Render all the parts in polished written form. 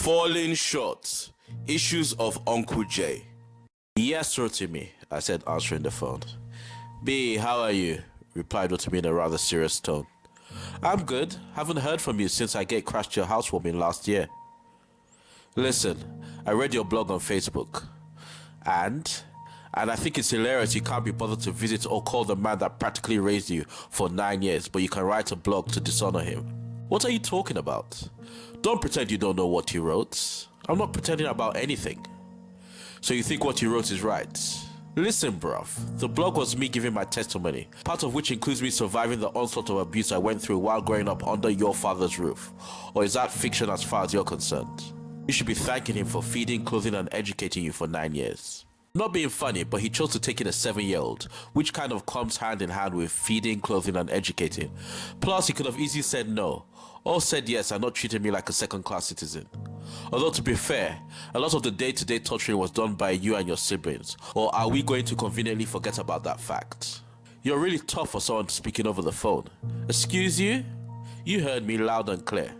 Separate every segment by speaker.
Speaker 1: Falling short. Issues of Uncle J. Yes, Rotimi, I said, answering the phone. B, how are you? Replied Rotimi in a rather serious tone. I'm good. Haven't heard from you since I crashed your housewarming last year. Listen, I read your blog on Facebook. And I think it's hilarious you can't be bothered to visit or call the man that practically raised you for 9 years, but you can write a blog to dishonor him. What are you talking about? Don't pretend you don't know what you wrote. I'm not pretending about anything. So you think what you wrote is right? Listen, bruv, the blog was me giving my testimony, part of which includes me surviving the onslaught of abuse I went through while growing up under your father's roof. Or is that fiction as far as you're concerned? You should be thanking him for feeding, clothing, and educating you for 9 years. Not being funny, but he chose to take in a 7-year-old, which kind of comes hand in hand with feeding, clothing, and educating. Plus, he could have easily said no, or said yes and not treated me like a second-class citizen. Although, to be fair, a lot of the day-to-day torturing was done by you and your siblings, or are we going to conveniently forget about that fact? You're really tough for someone speaking over the phone. Excuse you? You heard me loud and clear.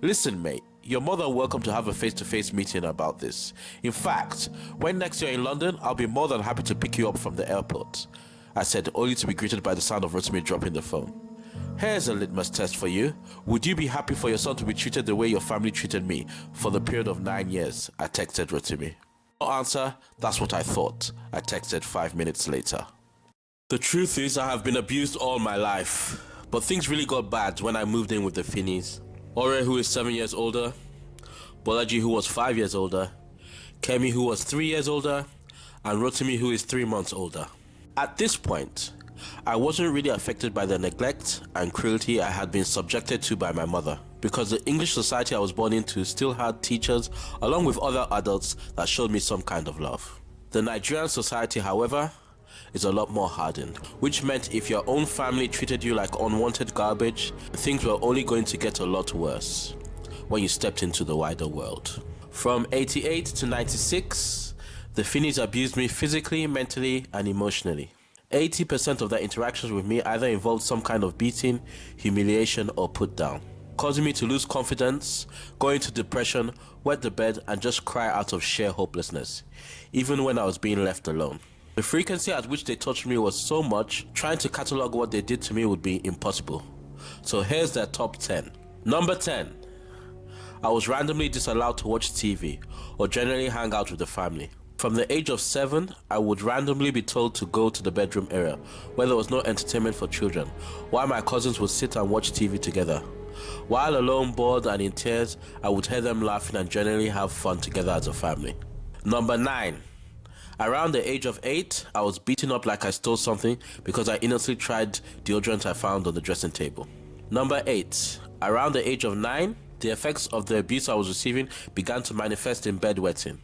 Speaker 1: Listen, mate. You're more than welcome to have a face-to-face meeting about this. In fact, when next you're in London, I'll be more than happy to pick you up from the airport, I said, only to be greeted by the sound of Rotimi dropping the phone. Here's a litmus test for you. Would you be happy for your son to be treated the way your family treated me for the period of 9 years? I texted Rotimi. No answer, that's what I thought, I texted 5 minutes later. The truth is I have been abused all my life, but things really got bad when I moved in with the Finneys. Ore, who is 7 years older, Bolaji, who was 5 years older, Kemi, who was 3 years older, and Rotimi, who is 3 months older. At this point, I wasn't really affected by the neglect and cruelty I had been subjected to by my mother, because the English society I was born into still had teachers, along with other adults, that showed me some kind of love. The Nigerian society, however, is a lot more hardened, which meant if your own family treated you like unwanted garbage, things were only going to get a lot worse when you stepped into the wider world. From 88 to 96, the Finneys abused me physically, mentally, and emotionally. 80% of their interactions with me either involved some kind of beating, humiliation, or put down, causing me to lose confidence, go into depression, wet the bed, and just cry out of sheer hopelessness, even when I was being left alone. The frequency at which they touched me was so much, trying to catalogue what they did to me would be impossible. So here's their top 10. Number 10. I was randomly disallowed to watch TV or generally hang out with the family. From the age of 7, I would randomly be told to go to the bedroom area where there was no entertainment for children, while my cousins would sit and watch TV together. While alone, bored, and in tears, I would hear them laughing and generally have fun together as a family. Number 9. Around the age of 8, I was beaten up like I stole something because I innocently tried deodorant I found on the dressing table. Number 8. Around the age of 9, the effects of the abuse I was receiving began to manifest in bedwetting,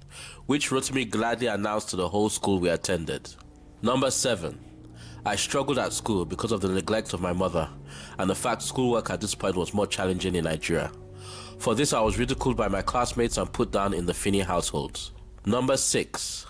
Speaker 1: which Rotimi gladly announced to the whole school we attended. Number 7. I struggled at school because of the neglect of my mother and the fact schoolwork at this point was more challenging in Nigeria. For this, I was ridiculed by my classmates and put down in the Finney household. Number 6.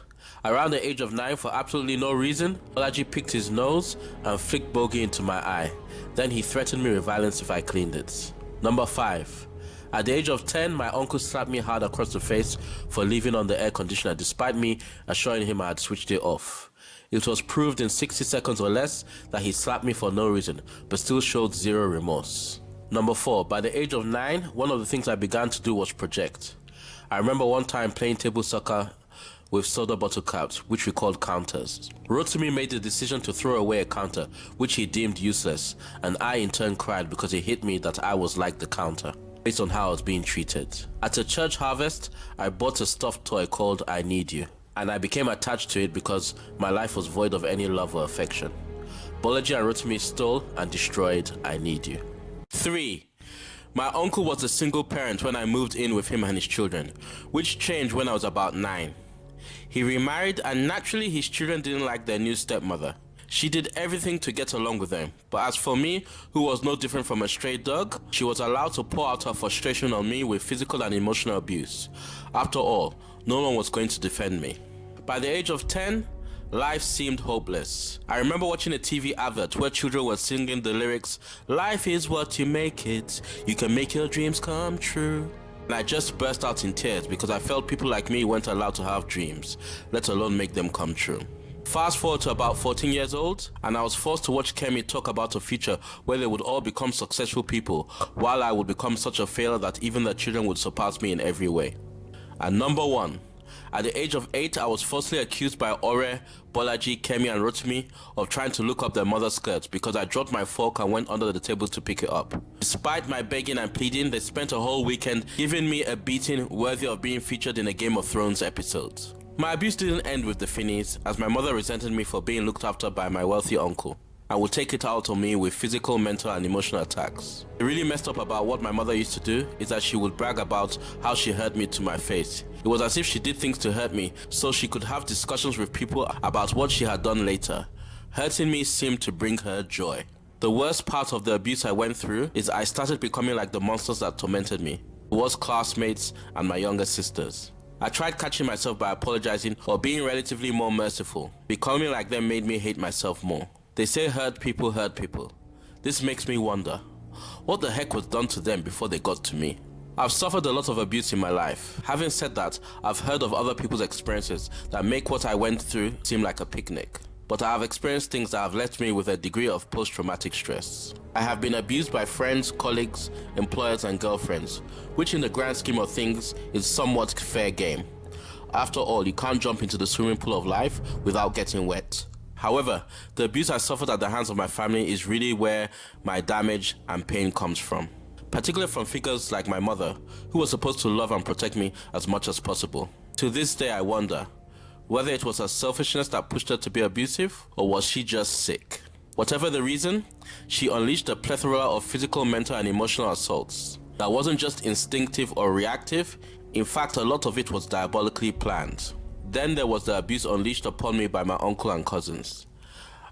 Speaker 1: Around the age of 9, for absolutely no reason, Bolaji picked his nose and flicked bogey into my eye. Then he threatened me with violence if I cleaned it. Number 5. At the age of 10, my uncle slapped me hard across the face for leaving on the air conditioner despite me assuring him I had switched it off. It was proved in 60 seconds or less that he slapped me for no reason, but still showed zero remorse. Number 4. By the age of 9, one of the things I began to do was project. I remember one time playing table soccer with soda bottle caps, which we called counters. Rotimi made the decision to throw away a counter, which he deemed useless, and I in turn cried because it hit me that I was like the counter, based on how I was being treated. At a church harvest, I bought a stuffed toy called I Need You, and I became attached to it because my life was void of any love or affection. Bolaji and Rotimi stole and destroyed I Need You. 3. My uncle was a single parent when I moved in with him and his children, which changed when I was about 9. He remarried and naturally his children didn't like their new stepmother. She did everything to get along with them, but as for me, who was no different from a stray dog, she was allowed to pour out her frustration on me with physical and emotional abuse. After all, no one was going to defend me. By the age of 10, life seemed hopeless. I remember watching a TV advert where children were singing the lyrics, "Life is what you make it, you can make your dreams come true." And I just burst out in tears because I felt people like me weren't allowed to have dreams, let alone make them come true. Fast forward to about 14 years old, and I was forced to watch Kemi talk about a future where they would all become successful people, while I would become such a failure that even their children would surpass me in every way. And number one, at the age of 8, I was falsely accused by Ore, Bolaji, Kemi and Rotimi of trying to look up their mother's skirts because I dropped my fork and went under the table to pick it up. Despite my begging and pleading, they spent a whole weekend giving me a beating worthy of being featured in a Game of Thrones episode. My abuse didn't end with the Finneys, as my mother resented me for being looked after by my wealthy uncle and would take it out on me with physical, mental and emotional attacks. The really messed up about what my mother used to do is that she would brag about how she hurt me to my face. It was as if she did things to hurt me so she could have discussions with people about what she had done later. Hurting me seemed to bring her joy. The worst part of the abuse I went through is I started becoming like the monsters that tormented me. It was classmates and my younger sisters. I tried catching myself by apologizing or being relatively more merciful. Becoming like them made me hate myself more. They say hurt people hurt people. This makes me wonder, what the heck was done to them before they got to me? I've suffered a lot of abuse in my life. Having said that, I've heard of other people's experiences that make what I went through seem like a picnic. But I have experienced things that have left me with a degree of post-traumatic stress. I have been abused by friends, colleagues, employers and girlfriends, which in the grand scheme of things is somewhat fair game. After all, you can't jump into the swimming pool of life without getting wet. However, the abuse I suffered at the hands of my family is really where my damage and pain comes from. Particularly from figures like my mother, who was supposed to love and protect me as much as possible. To this day I wonder, whether it was her selfishness that pushed her to be abusive, or was she just sick? Whatever the reason, she unleashed a plethora of physical, mental and emotional assaults. That wasn't just instinctive or reactive, in fact a lot of it was diabolically planned. Then there was the abuse unleashed upon me by my uncle and cousins.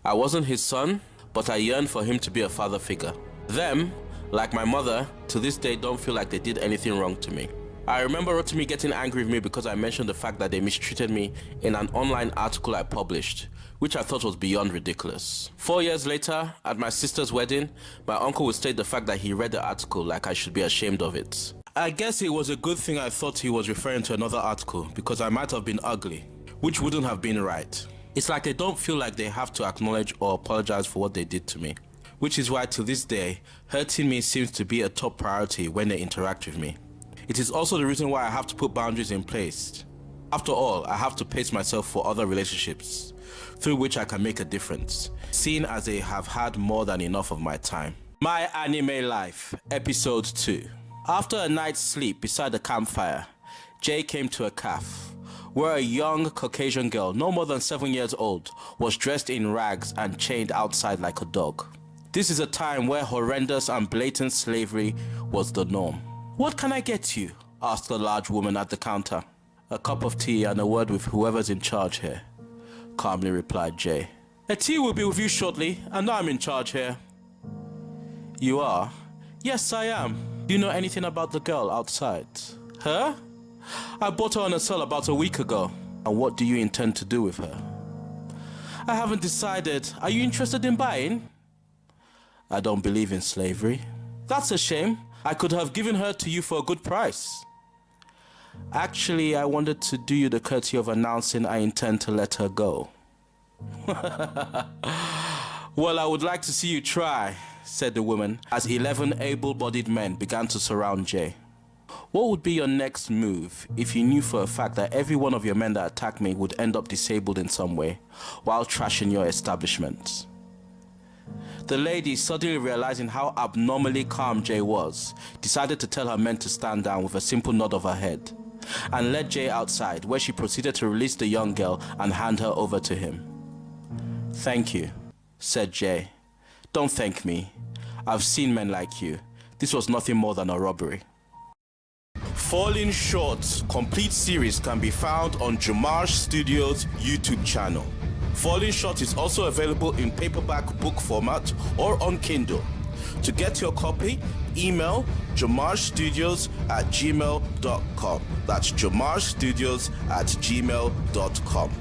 Speaker 1: I wasn't his son, but I yearned for him to be a father figure. Them, like my mother, to this day don't feel like they did anything wrong to me. I remember Rotimi getting angry with me because I mentioned the fact that they mistreated me in an online article I published, which I thought was beyond ridiculous. 4 years later, at my sister's wedding, my uncle would state the fact that he read the article like I should be ashamed of it. I guess it was a good thing I thought he was referring to another article because I might have been ugly, which wouldn't have been right. It's like they don't feel like they have to acknowledge or apologize for what they did to me, which is why to this day, hurting me seems to be a top priority when they interact with me. It is also the reason why I have to put boundaries in place. After all, I have to pace myself for other relationships, through which I can make a difference, seeing as they have had more than enough of my time. My Anime Life, Episode 2. After a night's sleep beside a campfire, Jay came to a cafe, where a young Caucasian girl, no more than 7 years old, was dressed in rags and chained outside like a dog. This is a time where horrendous and blatant slavery was the norm. "What can I get you?" asked the large woman at the counter. "A cup of tea and a word with whoever's in charge here," calmly replied Jay. "A tea will be with you shortly, and I'm in charge here." "You are?" "Yes, I am. Do you know anything about the girl outside?" "Her? I bought her on a sale about a week ago." "And what do you intend to do with her?" "I haven't decided. Are you interested in buying?" "I don't believe in slavery." "That's a shame. I could have given her to you for a good price." "Actually, I wanted to do you the courtesy of announcing I intend to let her go." "Well, I would like to see you try," said the woman, as 11 able-bodied men began to surround Jay. "What would be your next move if you knew for a fact that every one of your men that attacked me would end up disabled in some way while trashing your establishment?" The lady, suddenly realizing how abnormally calm Jay was, decided to tell her men to stand down with a simple nod of her head, and led Jay outside, where she proceeded to release the young girl and hand her over to him. "Thank you," said Jay. "Don't thank me. I've seen men like you. This was nothing more than a robbery." Falling Short complete series can be found on JOMAJ Studios' YouTube channel. Falling Short is also available in paperback book format or on Kindle. To get your copy, email jomajstudios@gmail.com. That's jomajstudios@gmail.com.